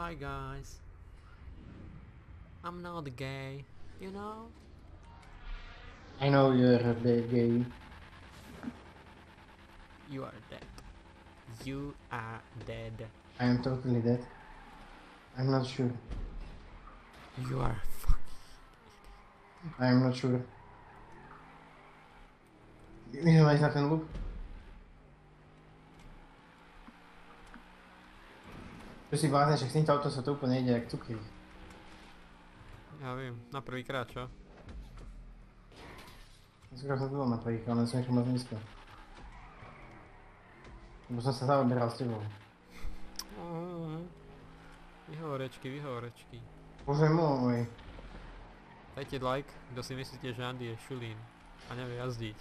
Hi guys. I'm not gay, you know? I know you're a bit gay. You are dead. You are dead. I am totally dead. I'm not sure. You are fucking... I am not sure. Minimalize na ten loop. Čo si blázne, však s týmto autom sa to úplne ide jak cukry. Ja viem, na prvýkrát, čo? Skoro som to bol na prvých, ale som ešte moc nízko. Lebo som sa zaoberal s tebou. Vyhorečky. Bože môj. Dajte like, kto si myslíte, že Andy je šulín a nevie jazdiť.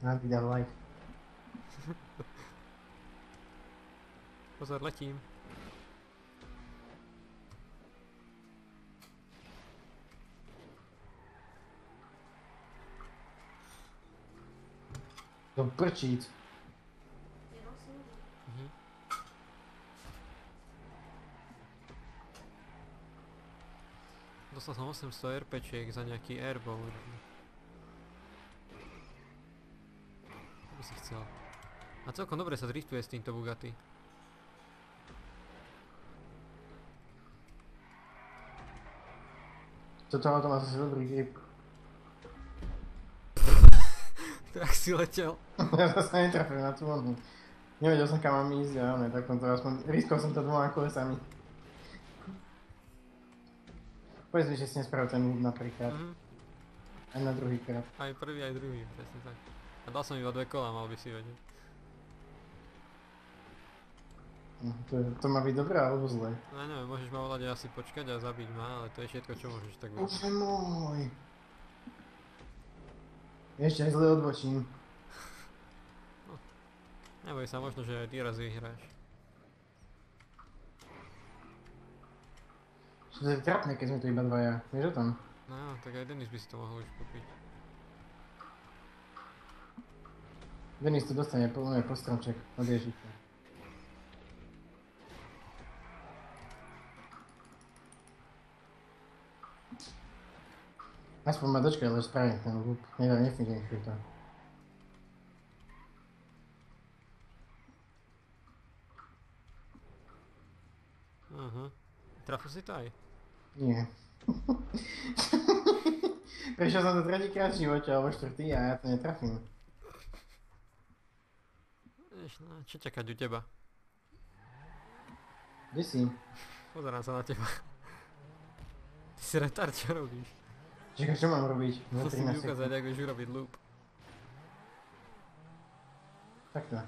Andy dal like. Pozor, letím. Do prčíc. Dostal som 800 RPčiek za nejaký airball. To by si chcel. A celkom dobre sa driftuje s týmto Bugatti. Toto auto má zase dobrý grip. Tak si letel. Ja zase netrafil na tú onu. Nevedel som kam mám ísť a ne, tak som to aspoň riskol som to dvoma kolesami. Povedz mi, že si nespravil ten loop na prvýkrát. Aj na druhýkrát. Aj prvý, aj druhý, presne tak. A dal som iba 2 kola, mal by si vedieť. To má byť dobré alebo zlé? No neviem, môžeš ma volať a asi počkať a zabiť ma, ale to je všetko, čo môžeš tak urobiť. Bože môj. Ešte aj zle odbočím. Neboj sa, možno, že aj ty raz vyhráš. To je trapné, keď sme tu iba dvaja. Vieš o tom? No, tak aj Denis by si to mohol už kúpiť. Denis tu dostane plné postromček od Ježiša. Aspoň ma dočkaj, ale spravím ten loop. Nefídim to. Aha. Trafil si to aj? Nie. Prešiel som to tretíkrát v živote, alebo štvrtý a ja to netrafím. Vieš, no, čo čakať u teba? Kde si? Pozerám sa na teba. Ty si retard, čo robíš? Čakaj, čo mám robiť? Musím mi ukázať, ako vieš urobiť loop. Takto.